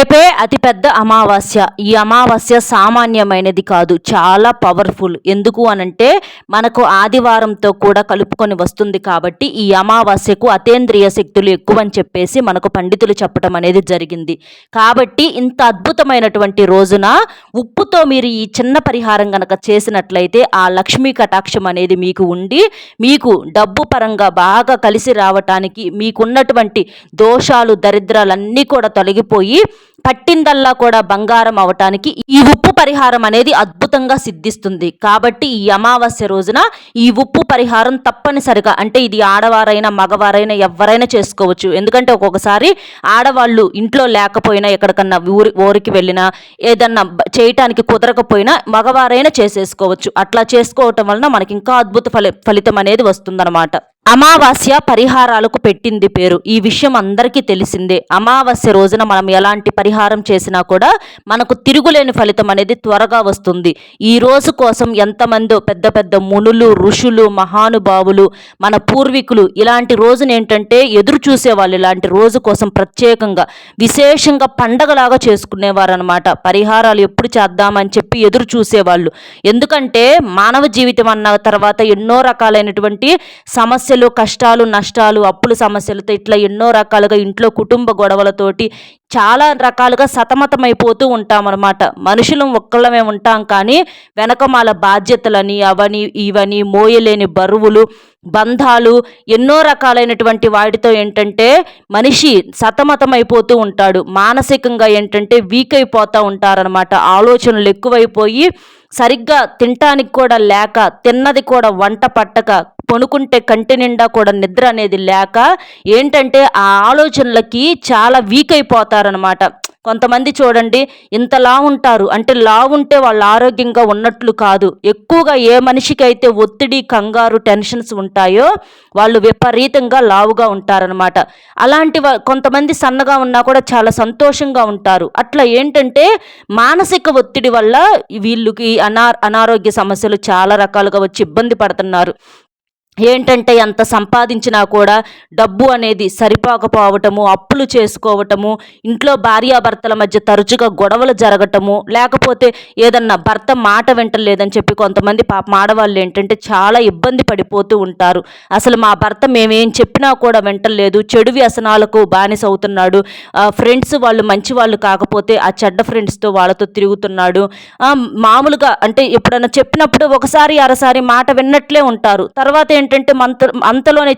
రేపే అతిపెద్ద అమావాస్య. ఈ అమావాస్య సామాన్యమైనది కాదు, చాలా పవర్ఫుల్. ఎందుకు అనంటే మనకు ఆదివారంతో కూడా కలుపుకొని వస్తుంది కాబట్టి ఈ అమావాస్యకు అతేంద్రియ శక్తులు ఎక్కువ అని చెప్పేసి మనకు పండితులు చెప్పడం అనేది జరిగింది. కాబట్టి ఇంత అద్భుతమైనటువంటి రోజున ఉప్పుతో మీరు ఈ చిన్న పరిహారం గనక చేసినట్లయితే ఆ లక్ష్మీ కటాక్షం అనేది మీకు ఉండి మీకు డబ్బు పరంగా బాగా కలిసి రావటానికి, మీకున్నటువంటి దోషాలు దరిద్రాలన్నీ కూడా తొలగిపోయి పట్టిందల్లా కూడా బంగారం అవటానికి ఈ ఉప్పు పరిహారం అనేది అద్భుతంగా సిద్ధిస్తుంది. కాబట్టి ఈ అమావాస్య రోజున ఈ ఉప్పు పరిహారం తప్పనిసరిగా, అంటే ఇది ఆడవారైనా మగవారైనా ఎవరైనా చేసుకోవచ్చు. ఎందుకంటే ఒక్కొక్కసారి ఆడవాళ్ళు ఇంట్లో లేకపోయినా, ఎక్కడికన్నా ఊరికి వెళ్ళినా, ఏదన్నా చేయటానికి కుదరకపోయినా మగవారైనా చేసేసుకోవచ్చు. అట్లా చేసుకోవటం వలన మనకి ఇంకా అద్భుత ఫలితం అనేది వస్తుందన్నమాట. అమావాస్య పరిహారాలకు పెట్టింది పేరు. ఈ విషయం అందరికీ తెలిసిందే. అమావాస్య రోజున మనం ఎలాంటి పరిహారం చేసినా కూడా మనకు తిరుగులేని ఫలితం అనేది త్వరగా వస్తుంది. ఈ రోజు కోసం ఎంతమందో పెద్ద పెద్ద మునులు, ఋషులు, మహానుభావులు, మన పూర్వీకులు ఇలాంటి రోజున ఏంటంటే ఎదురు చూసేవాళ్ళు. ఇలాంటి రోజు కోసం ప్రత్యేకంగా విశేషంగా పండగలాగా చేసుకునేవారు అనమాట. పరిహారాలు ఎప్పుడు చేద్దామని చెప్పి ఎదురు చూసేవాళ్ళు. ఎందుకంటే మానవ జీవితం అన్న తర్వాత ఎన్నో రకాలైనటువంటి సమస్యలు, కష్టాలు, నష్టాలు, అప్పుల సమస్యలతో ఇట్లా ఎన్నో రకాలుగా ఇంట్లో కుటుంబ గొడవలతోటి చాలా రకాలుగా సతమతమైపోతూ ఉంటామన్నమాట. మనుషులు ఒక్కళ్ళమే ఉంటాం, కానీ వెనకమాల బాధ్యతలని, అవని ఇవని, మోయలేని బరువులు, బంధాలు, ఎన్నో రకాలైనటువంటి వాటితో ఏంటంటే మనిషి సతమతమైపోతూ ఉంటాడు. మానసికంగా ఏంటంటే వీక్ అయిపోతూ ఉంటారనమాట. ఆలోచనలు ఎక్కువైపోయి సరిగ్గా తినటానికి కూడా లేక, తిన్నది కూడా వంట పట్టక, పనుకుంటే కంటి నిండా కూడా నిద్ర అనేది లేక ఏంటంటే ఆ ఆలోచనలకి చాలా వీక్ అయిపోతారనమాట. కొంతమంది చూడండి ఇంత లావు ఉంటారు, అంటే లావు ఉంటే వాళ్ళు ఆరోగ్యంగా ఉన్నట్లు కాదు. ఎక్కువగా ఏ మనిషికి అయితే ఒత్తిడి, కంగారు, టెన్షన్స్ ఉంటాయో వాళ్ళు విపరీతంగా లావుగా ఉంటారనమాట. అలాంటి కొంతమంది సన్నగా ఉన్నా కూడా చాలా సంతోషంగా ఉంటారు. అట్లా ఏంటంటే మానసిక ఒత్తిడి వల్ల వీళ్ళకి అనారోగ్య సమస్యలు చాలా రకాలుగా వచ్చి ఇబ్బంది పడుతున్నారు. ఏంటంటే ఎంత సంపాదించినా కూడా డబ్బు అనేది సరిపోకపోవటము, అప్పులు చేసుకోవటము, ఇంట్లో భార్యాభర్తల మధ్య తరచుగా గొడవలు జరగటము, లేకపోతే ఏదన్నా భర్త మాట వింటలేదని చెప్పి కొంతమంది పాపం ఆడవాళ్ళు ఏంటంటే చాలా ఇబ్బంది పడిపోతూ ఉంటారు. అసలు మా భర్త మేమేం చెప్పినా కూడా వింటలేదు, చెడు వ్యసనాలకు బానిస అవుతున్నాడు, ఫ్రెండ్స్ వాళ్ళు మంచి వాళ్ళు కాకపోతే ఆ చెడ్డ ఫ్రెండ్స్తో వాళ్ళతో తిరుగుతున్నాడు, మామూలుగా అంటే ఎప్పుడన్నా చెప్పినప్పుడు ఒకసారి అరసారి మాట విన్నట్లే ఉంటారు. తర్వాత ఏంటంటే అంతలోనే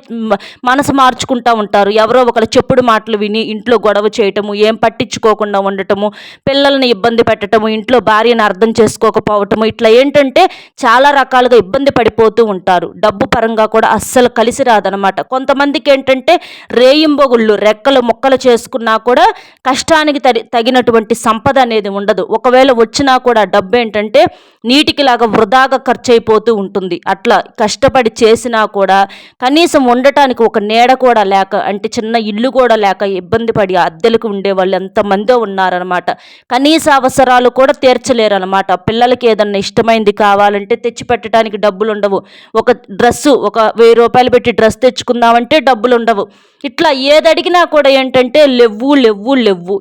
మనసు మార్చుకుంటూ ఉంటారు. ఎవరో ఒకరు చెప్పుడు మాటలు విని ఇంట్లో గొడవ చేయటము, ఏం పట్టించుకోకుండా ఉండటము, పిల్లల్ని ఇబ్బంది పెట్టడము, ఇంట్లో భార్యను అర్థం చేసుకోకపోవటము, ఇట్లా ఏంటంటే చాలా రకాలుగా ఇబ్బంది పడిపోతూ ఉంటారు. డబ్బు పరంగా కూడా అస్సలు కలిసి రాదనమాట. కొంతమందికి ఏంటంటే రేయింబొగుళ్ళు రెక్కలు మొక్కలు చేసుకున్నా కూడా కష్టానికి తగినటువంటి సంపద అనేది ఉండదు. ఒకవేళ వచ్చినా కూడా డబ్బు ఏంటంటే నీటికిలాగా వృధాగా ఖర్చు అయిపోతూ ఉంటుంది. అట్లా కష్టపడి చేసిన కూడా కనీసం ఉండటానికి ఒక నీడ కూడా లేక, అంటే చిన్న ఇల్లు కూడా లేక ఇబ్బంది పడి అద్దెలకు ఉండేవాళ్ళు ఎంతమందో ఉన్నారనమాట. కనీస అవసరాలు కూడా తీర్చలేరనమాట. పిల్లలకి ఏదన్నా ఇష్టమైంది కావాలంటే తెచ్చి పెట్టడానికి డబ్బులు ఉండవు. ఒక డ్రెస్సు, ఒక 1000 రూపాయలు పెట్టి డ్రెస్ తెచ్చుకుందామంటే డబ్బులు ఉండవు. ఇట్లా ఏది అడిగినా కూడా ఏంటంటే లెవ్వు లెవ్వు లెవ్వు,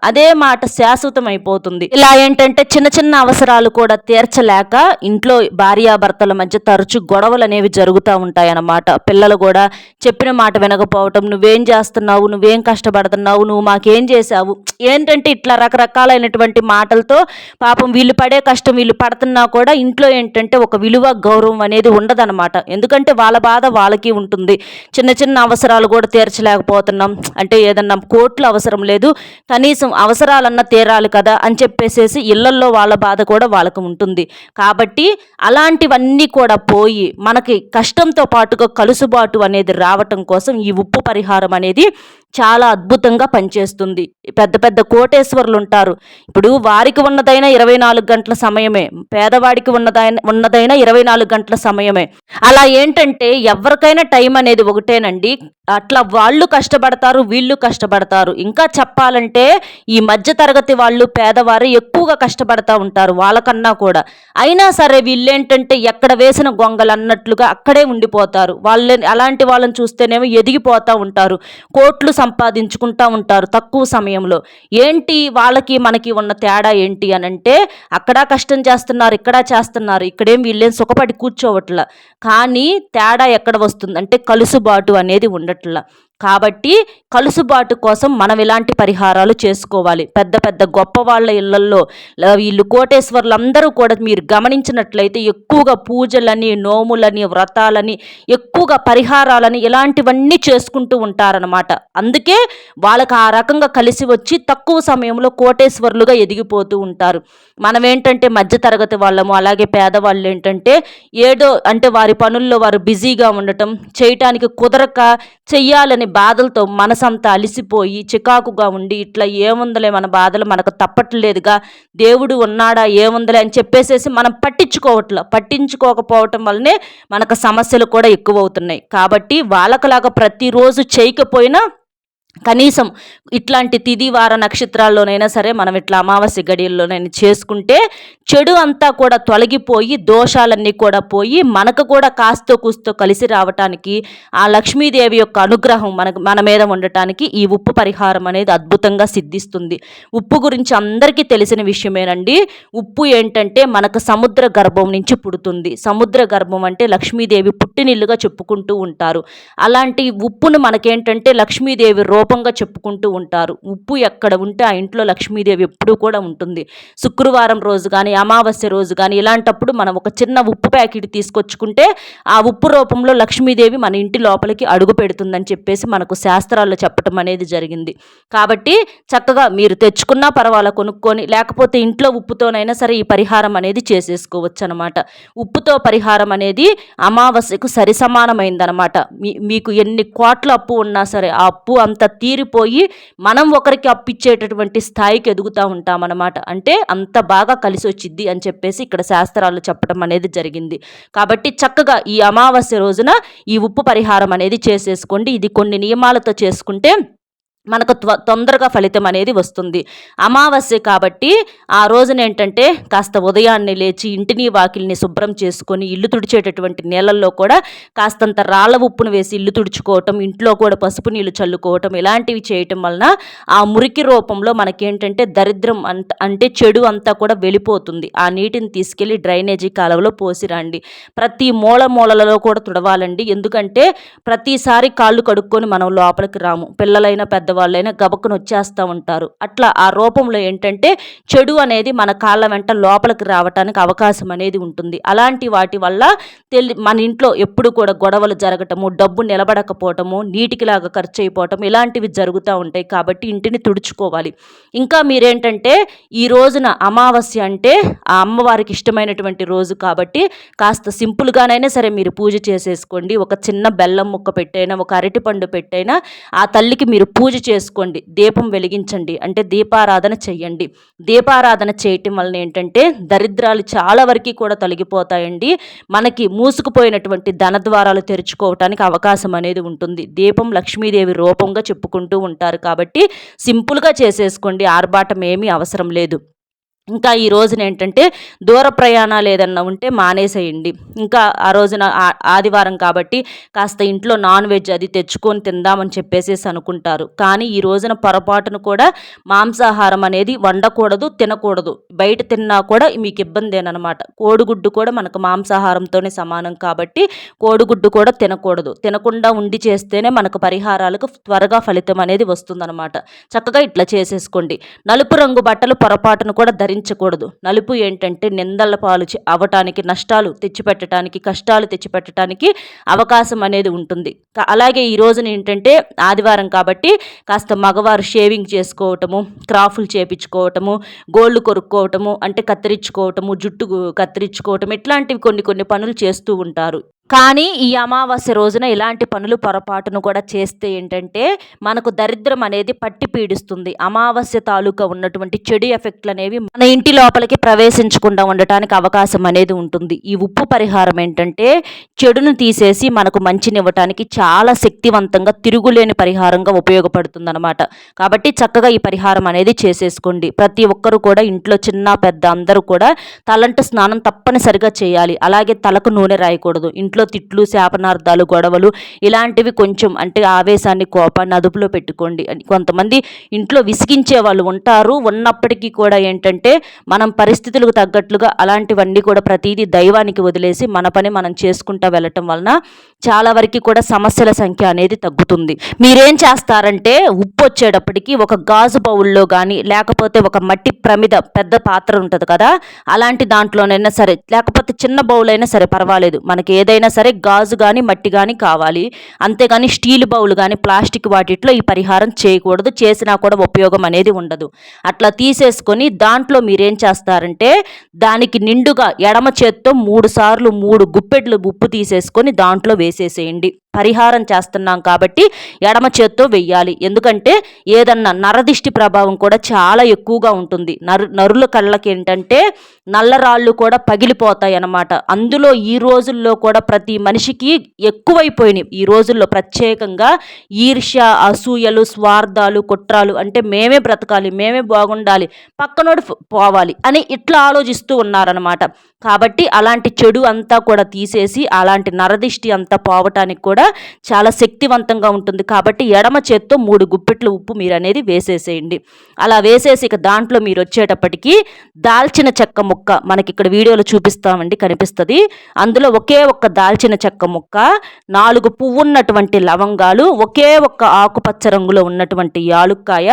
అదే మాట శాశ్వతం అయిపోతుంది. ఇలా ఏంటంటే చిన్న చిన్న అవసరాలు కూడా తీర్చలేక ఇంట్లో భార్యాభర్తల మధ్య తరచు గొడవలు అనేవి జరుగుతూ ఉంటాయన్నమాట. పిల్లలు కూడా చెప్పిన మాట వినకపోవటం, నువ్వేం చేస్తున్నావు, నువ్వేం కష్టపడుతున్నావు, నువ్వు మాకేం చేసావు, ఏంటంటే ఇట్లా రకరకాలైనటువంటి మాటలతో పాపం వీళ్ళు పడే కష్టం వీళ్ళు పడుతున్నా కూడా ఇంట్లో ఏంటంటే ఒక విలువ, గౌరవం అనేది ఉండదన్నమాట. ఎందుకంటే వాళ్ళ బాధ వాళ్ళకి ఉంటుంది. చిన్న చిన్న అవసరాలు కూడా తీర్చలేకపోతున్నాం అంటే ఏదన్నా కోట్లు అవసరం లేదు, కనీసం అవసరాలన్నా తీరాలి కదా అని చెప్పేసేసి ఇళ్లల్లో వాళ్ళ బాధ కూడా వాళ్ళకు ఉంటుంది. కాబట్టి అలాంటివన్నీ కూడా పోయి మనకి కష్టంతో పాటుగా కలుసుబాటు అనేది రావటం కోసం ఈ ఉప్పు పరిహారం అనేది చాలా అద్భుతంగా పనిచేస్తుంది. పెద్ద పెద్ద కోటేశ్వరులు ఉంటారు. ఇప్పుడు వారికి ఉన్నదైనా 24 గంటల సమయమే, పేదవాడికి ఉన్నదైనా 24 గంటల సమయమే. అలా ఏంటంటే ఎవరికైనా టైం అనేది ఒకటేనండి. అట్లా వాళ్ళు కష్టపడతారు, వీళ్ళు కష్టపడతారు. ఇంకా చెప్పాలంటే ఈ మధ్య తరగతి వాళ్ళు, పేదవారు ఎక్కువగా కష్టపడతా ఉంటారు వాళ్ళకన్నా కూడా. అయినా సరే వీళ్ళేంటంటే ఎక్కడ వేసిన గొంగలు అన్నట్లుగా అక్కడే ఉండిపోతారు. అలాంటి వాళ్ళని చూస్తేనేమో ఎదిగిపోతూ ఉంటారు. కోట్లు సంపాదించుకుంటా ఉంటారు తక్కువ సమయంలో. ఏంటి వాళ్ళకి మనకి ఉన్న తేడా ఏంటి అనంటే, అక్కడ కష్టం చేస్తున్నారు, ఇక్కడ చేస్తున్నారు, ఇక్కడేం వీళ్ళేం సుఖపడి కూర్చోవట్ల. కానీ తేడా ఎక్కడ వస్తుందంటే కలుసుబాటు అనేది ఉండట్ల. కాబట్టి కలుసుబాటు కోసం మనం ఇలాంటి పరిహారాలు చేసుకోవాలి. పెద్ద పెద్ద గొప్ప వాళ్ళ ఇళ్లల్లో వీళ్ళు కోటేశ్వర్లందరూ కూడా మీరు గమనించినట్లయితే ఎక్కువగా పూజలని, నోములని, వ్రతాలని, ఎక్కువగా పరిహారాలని ఇలాంటివన్నీ చేసుకుంటూ ఉంటారనమాట. అందుకే వాళ్ళకి ఆ రకంగా కలిసి వచ్చి తక్కువ సమయంలో కోటేశ్వర్లుగా ఎదిగిపోతూ ఉంటారు. మనం ఏంటంటే మధ్యతరగతి వాళ్ళము, అలాగే పేదవాళ్ళు ఏంటంటే ఏదో అంటే వారి పనుల్లో వారు బిజీగా ఉండటం, చేయటానికి కుదరక చెయ్యాలని బాధలతో మనసంతా అలిసిపోయి చికాకుగా ఉండి ఇట్లా ఏముందలే మన బాధలు మనకు తప్పట్లేదుగా, దేవుడు ఉన్నాడా ఏముందలే అని చెప్పేసేసి మనం పట్టించుకోకపోవటం వల్లనే మనకు సమస్యలు కూడా ఎక్కువ అవుతున్నాయి. కాబట్టి వాళ్ళకలాగా ప్రతిరోజు చేయకపోయినా కనీసం ఇట్లాంటి తిథి వార నక్షత్రాల్లోనైనా సరే మనం ఇట్లా అమావాస్య గడియల్లోనైనా చేసుకుంటే చెడు అంతా కూడా తొలగిపోయి దోషాలన్నీ కూడా పోయి మనకు కూడా కాస్తో కూస్తో కలిసి రావటానికి ఆ లక్ష్మీదేవి యొక్క అనుగ్రహం మన మీద ఉండటానికి ఈ ఉప్పు పరిహారం అనేది అద్భుతంగా సిద్ధిస్తుంది. ఉప్పు గురించి అందరికీ తెలిసిన విషయమేనండి. ఉప్పు ఏంటంటే మనకు సముద్ర గర్భం నుంచి పుడుతుంది. సముద్ర గర్భం అంటే లక్ష్మీదేవి పుట్టినిల్లుగా చెప్పుకుంటూ ఉంటారు. అలాంటి ఉప్పును మనకేంటంటే లక్ష్మీదేవి రూపంగా చెప్పుకుంటూ ఉంటారు. ఉప్పు ఎక్కడ ఉంటే ఆ ఇంట్లో లక్ష్మీదేవి ఎప్పుడూ కూడా ఉంటుంది. శుక్రవారం రోజు కానీ, అమావాస్య రోజు కానీ ఇలాంటప్పుడు మనం ఒక చిన్న ఉప్పు ప్యాకెట్ తీసుకొచ్చుకుంటే ఆ ఉప్పు రూపంలో లక్ష్మీదేవి మన ఇంటి లోపలికి అడుగు పెడుతుందని చెప్పేసి మనకు శాస్త్రాల్లో చెప్పటం అనేది జరిగింది. కాబట్టి చక్కగా మీరు తెచ్చుకున్నా పర్వాలా, కొనుక్కొని, లేకపోతే ఇంట్లో ఉప్పుతోనైనా సరే ఈ పరిహారం అనేది చేసేసుకోవచ్చు అనమాట. ఉప్పుతో పరిహారం అనేది అమావాస్యకు సరిసమానమైందనమాట. మీకు ఎన్ని కోట్ల అప్పు ఉన్నా సరే ఆ అప్పు అంత తీరిపోయి మనం ఒకరికి అప్పిచ్చేటటువంటి స్థాయికి ఎదుగుతూ ఉంటామన్నమాట. అంటే అంత బాగా కలిసి వచ్చిద్ది అని చెప్పేసి ఇక్కడ శాస్త్రాలు చెప్పడం అనేది జరిగింది. కాబట్టి చక్కగా ఈ అమావాస్య రోజున ఈ ఉప్పు పరిహారం అనేది చేసేసుకోండి. ఇది కొన్ని నియమాలతో చేసుకుంటే మనకు తొందరగా ఫలితం అనేది వస్తుంది. అమావాస్య కాబట్టి ఆ రోజున ఏంటంటే కాస్త ఉదయాన్నే లేచి ఇంటిని వాకిల్ని శుభ్రం చేసుకొని ఇల్లు తుడిచేటటువంటి నీళ్ళల్లో కూడా కాస్తంత రాళ్ళ ఉప్పును వేసి ఇల్లు తుడుచుకోవటం, ఇంట్లో కూడా పసుపు నీళ్ళు చల్లుకోవటం, ఇలాంటివి చేయటం వలన ఆ మురికి రూపంలో మనకేంటంటే దరిద్రం అంటే చెడు అంతా కూడా వెళ్ళిపోతుంది. ఆ నీటిని తీసుకెళ్ళి డ్రైనేజీ కాలువలో పోసిరండి. ప్రతి మూలలో కూడా తుడవాలండి. ఎందుకంటే ప్రతిసారి కాళ్ళు కడుక్కొని మనం లోపలికి రాము. పిల్లలైనా వాళ్ళైనా గబక్కును వచ్చేస్తూ ఉంటారు. అట్లా ఆ రూపంలో ఏంటంటే చెడు అనేది మన కాళ్ళ వెంట లోపలికి రావటానికి అవకాశం అనేది ఉంటుంది. అలాంటి వాటి వల్ల మన ఇంట్లో ఎప్పుడు కూడా గొడవలు జరగటము, డబ్బు నిలబడకపోవటము, నీటికిలాగా ఖర్చు అయిపోవటం ఇలాంటివి జరుగుతూ ఉంటాయి. కాబట్టి ఇంటిని తుడుచుకోవాలి. ఇంకా మీరేంటంటే ఈ రోజున అమావాస్య అంటే ఆ అమ్మవారికి ఇష్టమైనటువంటి రోజు కాబట్టి కాస్త సింపుల్గానైనా సరే మీరు పూజ చేసేసుకోండి. ఒక చిన్న బెల్లం ముక్క పెట్టైనా, ఒక అరటిపండు పెట్టైనా ఆ తల్లికి మీరు పూజ చేసుకోండి. దీపం వెలిగించండి, అంటే దీపారాధన చెయ్యండి. దీపారాధన చేయటం వలన ఏంటంటే దరిద్రాలు చాలా వరకు కూడా తొలగిపోతాయండి. మనకి మూసుకుపోయినటువంటి ధన ద్వారాలు తెరుచుకోవటానికి అవకాశం అనేది ఉంటుంది. దీపం లక్ష్మీదేవి రూపంగా చెప్పుకుంటూ ఉంటారు కాబట్టి సింపుల్గా చేసేసుకోండి. ఆర్భాటం ఏమీ అవసరం లేదు. ఇంకా ఈ రోజున ఏంటంటే దూర ప్రయాణాలు ఏదన్నా ఉంటే మానేసేయండి. ఇంకా ఆ రోజున ఆదివారం కాబట్టి కాస్త ఇంట్లో నాన్ వెజ్ అది తెచ్చుకొని తిందామని చెప్పేసి అనుకుంటారు. కానీ ఈ రోజున పొరపాటును కూడా మాంసాహారం అనేది వండకూడదు, తినకూడదు. బయట తిన్నా కూడా మీకు ఇబ్బందేనమాట. కోడిగుడ్డు కూడా మనకు మాంసాహారంతోనే సమానం కాబట్టి కోడిగుడ్డు కూడా తినకూడదు. తినకుండా ఉండి చేస్తేనే మనకు పరిహారాలకు త్వరగా ఫలితం అనేది వస్తుందన్నమాట. చక్కగా ఇట్లా చేసేసుకోండి. నలుపు రంగు బట్టలు పొరపాటును కూడా ధరించకూడదు. నలుపు ఏంటంటే నిందల పాలు అవటానికి, నష్టాలు తెచ్చిపెట్టడానికి, కష్టాలు తెచ్చిపెట్టడానికి అవకాశం అనేది ఉంటుంది. అలాగే ఈ రోజున ఏంటంటే ఆదివారం కాబట్టి కాస్త మగవారు షేవింగ్ చేసుకోవటము, క్రాఫ్లు చేపించుకోవటము, గోళ్ళు కొరుక్కోవటము, అంటే కత్తిరించుకోవటము, జుట్టు కత్తిరించుకోవటం ఇట్లాంటివి కొన్ని పనులు చేస్తూ ఉంటారు. కానీ ఈ అమావాస్య రోజున ఇలాంటి పనులు పొరపాటును కూడా చేస్తే ఏంటంటే మనకు దరిద్రం అనేది పట్టి పీడిస్తుంది. అమావాస్య తాలూకా ఉన్నటువంటి చెడు ఎఫెక్ట్లు అనేవి మన ఇంటి లోపలికి ప్రవేశించకుండా ఉండటానికి అవకాశం అనేది ఉంటుంది. ఈ ఉప్పు పరిహారం ఏంటంటే చెడును తీసేసి మనకు మంచినివ్వటానికి చాలా శక్తివంతంగా తిరుగులేని పరిహారంగా ఉపయోగపడుతుంది అనమాట. కాబట్టి చక్కగా ఈ పరిహారం అనేది చేసేసుకోండి. ప్రతి ఒక్కరు కూడా ఇంట్లో చిన్న పెద్ద అందరూ కూడా తలంటు స్నానం తప్పనిసరిగా చేయాలి. అలాగే తలకు నూనె రాయకూడదు. ఇంట్లో ఇంట్లో తిట్లు, శాపనార్థాలు, గొడవలు ఇలాంటివి కొంచెం అంటే ఆవేశాన్ని, కోపాన్ని అదుపులో పెట్టుకోండి. కొంతమంది ఇంట్లో విసిగించే వాళ్ళు ఉంటారు. ఉన్నప్పటికీ కూడా ఏంటంటే మనం పరిస్థితులకు తగ్గట్లుగా అలాంటివన్నీ కూడా ప్రతిదీ దైవానికి వదిలేసి మన పని మనం చేసుకుంటూ వెళ్ళటం వలన చాలా వరకు కూడా సమస్యల సంఖ్య అనేది తగ్గుతుంది. మీరేం చేస్తారంటే ఉప్పు వచ్చేటప్పటికి ఒక గాజు బౌల్లో కానీ లేకపోతే ఒక మట్టి ప్రమిద పెద్ద పాత్ర ఉంటుంది కదా, అలాంటి దాంట్లోనైనా సరే, లేకపోతే చిన్న బౌల్ అయినా సరే పర్వాలేదు, మనకి ఏదైనా సరే గాజు కానీ మట్టి కానీ కావాలి. అంతేగాని స్టీల్ బౌల్ కానీ ప్లాస్టిక్ వాటిట్లో ఈ పరిహారం చేయకూడదు. చేసినా కూడా ఉపయోగం అనేది ఉండదు. అట్లా తీసేసుకొని దాంట్లో మీరేం చేస్తారంటే దానికి నిండుగా ఎడమ చేత్తో 3 సార్లు 3 గుప్పెట్లు ఉప్పు తీసేసుకొని దాంట్లో వేసేసేయండి. పరిహారం చేస్తున్నాం కాబట్టి ఎడమ చేత్తో వెయ్యాలి. ఎందుకంటే ఏదన్నా నరదిష్టి ప్రభావం కూడా చాలా ఎక్కువగా ఉంటుంది. నరుల కళ్ళకి ఏంటంటే నల్లరాళ్ళు కూడా పగిలిపోతాయి అన్నమాట. అందులో ఈ రోజుల్లో కూడా ప్రతి మనిషికి ఎక్కువైపోయినాయి. ఈ రోజుల్లో ప్రత్యేకంగా ఈర్ష్య, అసూయలు, స్వార్థాలు, కుట్రాలు, అంటే మేమే బ్రతకాలి, మేమే బాగుండాలి, పక్కనోడు పోవాలి అని ఇట్లా ఆలోచిస్తూ ఉన్నారనమాట. కాబట్టి అలాంటి చెడు అంతా కూడా తీసేసి అలాంటి నరదిష్టి అంతా పోవటానికి కూడా చాలా శక్తివంతంగా ఉంటుంది. కాబట్టి ఎడమ చేత్తో 3 గుప్పెట్ల ఉప్పు మీరు అనేది వేసేసేయండి. అలా వేసేసి ఇక దాంట్లో మీరు వచ్చేటప్పటికి దాల్చిన చెక్క ముక్క, మనకి ఇక్కడ వీడియోలో చూపిస్తామండి, కనిపిస్తుంది. అందులో ఒకే ఒక్క దాల్చిన చెక్క ముక్క, 4 పువ్వున్నటువంటి లవంగాలు, ఒకే ఒక్క ఆకుపచ్చ రంగులో ఉన్నటువంటి యాలుక్కాయ,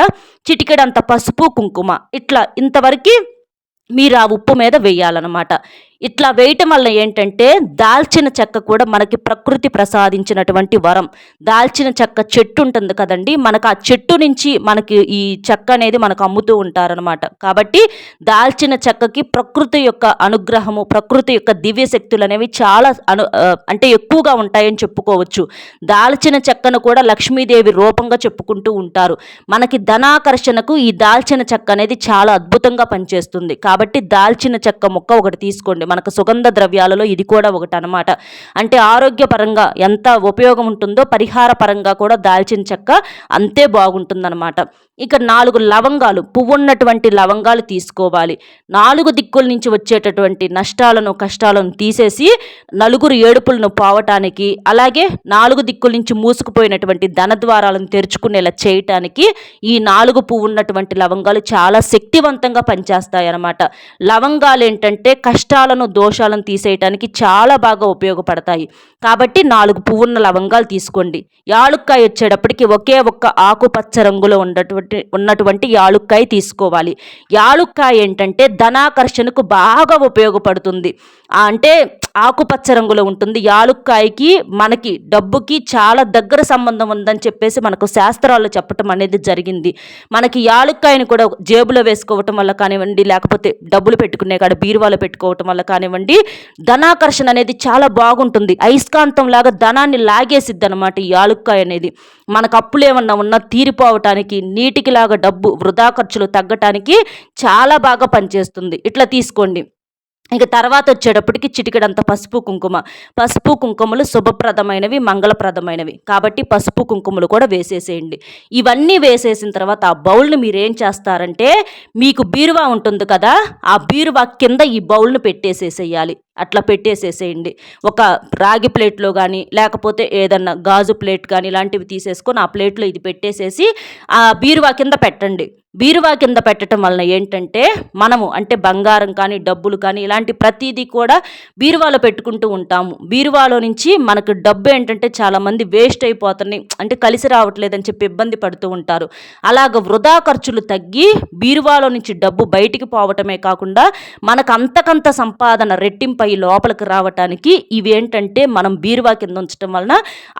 చిటికెడంత పసుపు, కుంకుమ, ఇట్లా ఇంతవరకు మీరు ఆ ఉప్పు మీద వేయాలన్నమాట. ఇట్లా వేయటం వల్ల ఏంటంటే దాల్చిన చెక్క కూడా మనకి ప్రకృతి ప్రసాదించినటువంటి వరం. దాల్చిన చెక్క చెట్టు ఉంటుంది కదండి, మనకు ఆ చెట్టు నుంచి మనకి ఈ చెక్క అనేది మనకు అమ్ముతూ ఉంటారనమాట. కాబట్టి దాల్చిన చెక్కకి ప్రకృతి యొక్క అనుగ్రహము, ప్రకృతి యొక్క దివ్య శక్తులు అనేవి చాలా అంటే ఎక్కువగా ఉంటాయని చెప్పుకోవచ్చు. దాల్చిన చెక్కను కూడా లక్ష్మీదేవి రూపంగా చెప్పుకుంటూ ఉంటారు. మనకి ధనాకర్షణకు ఈ దాల్చిన చెక్క అనేది చాలా అద్భుతంగా పనిచేస్తుంది. కాబట్టి దాల్చిన చెక్క ముక్క ఒకటి తీసుకోండి. మనకు సుగంధ ద్రవ్యాలలో ఇది కూడా ఒకటి అనమాట. అంటే ఆరోగ్యపరంగా ఎంత ఉపయోగం ఉంటుందో పరిహార పరంగా కూడా దాల్చిన చెక్క అంతే బాగుంటుందన్నమాట. ఇక 4 లవంగాలు, పువ్వున్నటువంటి లవంగాలు తీసుకోవాలి. 4 దిక్కుల నుంచి వచ్చేటటువంటి నష్టాలను, కష్టాలను తీసేసి నలుగురు ఏడుపులను పోవటానికి, అలాగే 4 దిక్కుల నుంచి మూసుకుపోయినటువంటి ధనద్వారాలను తెరుచుకునేలా చేయటానికి ఈ 4 పువ్వున్నటువంటి లవంగాలు చాలా శక్తివంతంగా పనిచేస్తాయి అన్నమాట. లవంగాలు ఏంటంటే కష్టాలను, దోషాలను తీసేయటానికి చాలా బాగా ఉపయోగపడతాయి. కాబట్టి 4 పువ్వున్న లవంగాలు తీసుకోండి. యాలుక్కాయ వచ్చేటప్పటికి ఒకే ఒక్క ఆకుపచ్చ రంగులో ఉన్నటువంటి యాలుక్కాయ తీసుకోవాలి. యాలుక్కాయ ఏంటంటే ధనాకర్షణకు బాగా ఉపయోగపడుతుంది. అంటే ఆకుపచ్చ రంగులో ఉంటుంది. యాలుక్కాయకి మనకి డబ్బుకి చాలా దగ్గర సంబంధం ఉందని చెప్పేసి మనకు శాస్త్రాల్లో చెప్పటం అనేది జరిగింది. మనకి యాలుక్కాయని కూడా జేబులో వేసుకోవటం వల్ల కానివ్వండి, లేకపోతే డబ్బులు పెట్టుకునే కాడ బీరువాలో పెట్టుకోవటం వల్ల కానివ్వండి, ధనాకర్షణ అనేది చాలా బాగుంటుంది. అయస్కాంతం లాగా ధనాన్ని లాగేసిద్ది అనమాట ఈ యాలుక్కాయ అనేది. మనకు అప్పులు ఏమన్నా ఉన్నా తీరిపోవటానికి, నీటికి లాగా డబ్బు వృధా ఖర్చులు తగ్గటానికి చాలా బాగా పనిచేస్తుంది. ఇట్లా తీసుకోండి. ఇక తర్వాత వచ్చేటప్పటికి చిటికెడంత పసుపు, కుంకుమ. పసుపు కుంకుమలు శుభప్రదమైనవి, మంగళప్రదమైనవి. కాబట్టి పసుపు కుంకుమలు కూడా వేసేసేయండి. ఇవన్నీ వేసేసిన తర్వాత ఆ బౌల్ని మీరు ఏం చేస్తారంటే, మీకు బీరువా ఉంటుంది కదా, ఆ బీరువా కింద ఈ బౌల్ను పెట్టేసేసేయాలి. అట్లా పెట్టేసేసేయండి. ఒక రాగి ప్లేట్లో కానీ లేకపోతే ఏదన్నా గాజు ప్లేట్ కానీ ఇలాంటివి తీసేసుకొని ఆ ప్లేట్లో ఇది పెట్టేసేసి ఆ బీరువా కింద పెట్టండి. బీరువా కింద పెట్టడం వలన ఏంటంటే మనము అంటే బంగారం కానీ, డబ్బులు కానీ ఇలాంటి ప్రతిదీ కూడా బీరువాలో పెట్టుకుంటూ ఉంటాము. బీరువాలో నుంచి మనకు డబ్బు ఏంటంటే చాలామంది వేస్ట్ అయిపోతున్నాయి, అంటే కలిసి రావట్లేదని చెప్పి ఇబ్బంది పడుతూ ఉంటారు. అలాగ వృధా ఖర్చులు తగ్గి బీరువాలో నుంచి డబ్బు బయటికి పోవటమే కాకుండా మనకు అంతకంత సంపాదన రెట్టింపై లోపలికి రావటానికి ఇవేంటంటే మనం బీరువా కింద ఉంచడం వలన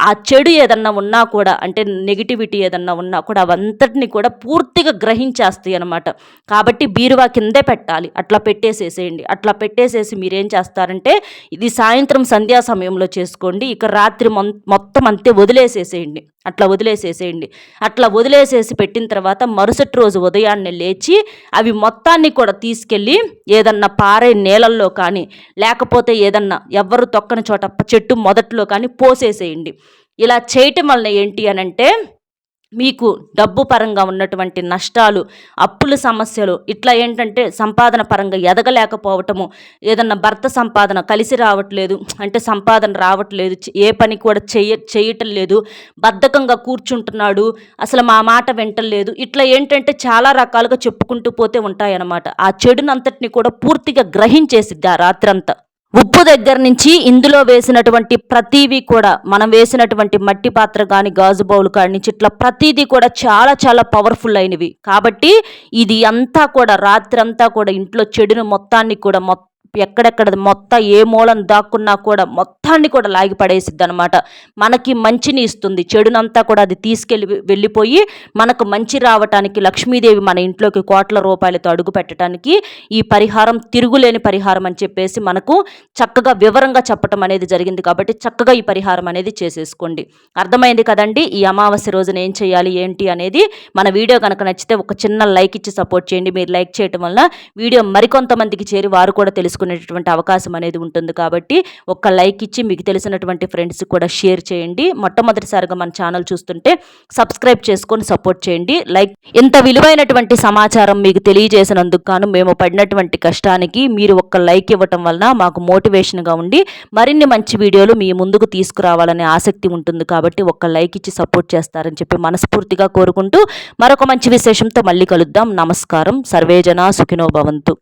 ఆ చెడు ఏదన్నా ఉన్నా కూడా, అంటే నెగిటివిటీ ఏదన్నా ఉన్నా కూడా అవంతటిని కూడా పూర్తిగా గ్రహించేస్తాయి అన్నమాట. కాబట్టి బీరువా కిందే పెట్టాలి. అట్లా పెట్టేసేసేయండి. అట్లా పెట్టేసేసి మీరేం చేస్తారంటే ఇది సాయంత్రం సంధ్యా సమయంలో చేసుకోండి. ఇక రాత్రి మొత్తం అంతే వదిలేసేసేయండి. అట్లా వదిలేసేసి పెట్టిన తర్వాత మరుసటి రోజు ఉదయాన్నే లేచి అవి మొత్తాన్ని కూడా తీసుకెళ్ళి ఏదన్నా పారే నీళ్ళల్లో కానీ లేకపోతే ఏదన్నా ఎవ్వరు తొక్కని చోట చెట్టు మొదట్లో కానీ పోసేసేయండి. ఇలా చేయటం వల్ల ఏంటి అనంటే మీకు డబ్బు పరంగా ఉన్నటువంటి నష్టాలు, అప్పుల సమస్యలు, ఇట్లా ఏంటంటే సంపాదన పరంగా ఎదగలేకపోవటము, ఏదన్నా భర్త సంపాదన కలిసి రావట్లేదు, అంటే సంపాదన రావట్లేదు, ఏ పని కూడా చేయటం లేదు, బద్ధకంగా కూర్చుంటున్నాడు, అసలు మా మాట వింటలేదు, ఇట్లా ఏంటంటే చాలా రకాలుగా చెప్పుకుంటూ పోతే ఉంటాయన్నమాట. ఆ చెడునంతటిని కూడా పూర్తిగా గ్రహించేసిద్ది ఆ రాత్రంతా. ఉప్పు దగ్గర నుంచి ఇందులో వేసినటువంటి ప్రతిదీ కూడా, మనం వేసినటువంటి మట్టి పాత్ర కానీ, గాజు బౌల్ కాడి నుంచి ఇట్లా ప్రతిదీ కూడా చాలా చాలా పవర్ఫుల్ అయినవి. కాబట్టి ఇది అంతా కూడా రాత్రంతా కూడా ఇంట్లో చెడును మొత్తాన్ని కూడా ఎక్కడెక్కడ మొత్తం ఏ మూలం దాక్కున్నా కూడా మొత్తాన్ని కూడా లాగి పడేసిద్ది అనమాట. మనకి మంచిని ఇస్తుంది, చెడునంతా కూడా అది వెళ్ళిపోయి మనకు మంచి రావటానికి, లక్ష్మీదేవి మన ఇంట్లోకి కోట్ల రూపాయలతో అడుగు పెట్టడానికి ఈ పరిహారం తిరుగులేని పరిహారం అని చెప్పేసి మనకు చక్కగా వివరంగా చెప్పటం అనేది జరిగింది. కాబట్టి చక్కగా ఈ పరిహారం అనేది చేసేసుకోండి. అర్థమైంది కదండి. ఈ అమావాస్య రోజున ఏం చేయాలి ఏంటి అనేది. మన వీడియో కనుక నచ్చితే ఒక చిన్న లైక్ ఇచ్చి సపోర్ట్ చేయండి. మీరు లైక్ చేయటం వల్ల వీడియో మరికొంతమందికి చేరి వారు కూడా తెలుసుకునేటటువంటి అవకాశం అనేది ఉంటుంది. కాబట్టి ఒక లైక్ ఇచ్చి మీకు తెలిసినటువంటి ఫ్రెండ్స్ కూడా షేర్ చేయండి. మొట్టమొదటిసారిగా మన ఛానల్ చూస్తుంటే సబ్స్క్రైబ్ చేసుకొని సపోర్ట్ చేయండి. ఇంత విలువైనటువంటి సమాచారం మీకు తెలియజేసినందుకు గాను మేము పడినటువంటి కష్టానికి మీరు ఒక లైక్ ఇవ్వటం వలన మాకు మోటివేషన్గా ఉండి మరిన్ని మంచి వీడియోలు మీ ముందుకు తీసుకురావాలనే ఆసక్తి ఉంటుంది. కాబట్టి ఒక లైక్ ఇచ్చి సపోర్ట్ చేస్తారని చెప్పి మనస్ఫూర్తిగా కోరుకుంటూ మరొక మంచి విశేషంతో మళ్ళీ కలుద్దాం. నమస్కారం. సర్వేజన సుఖినో భవంతు.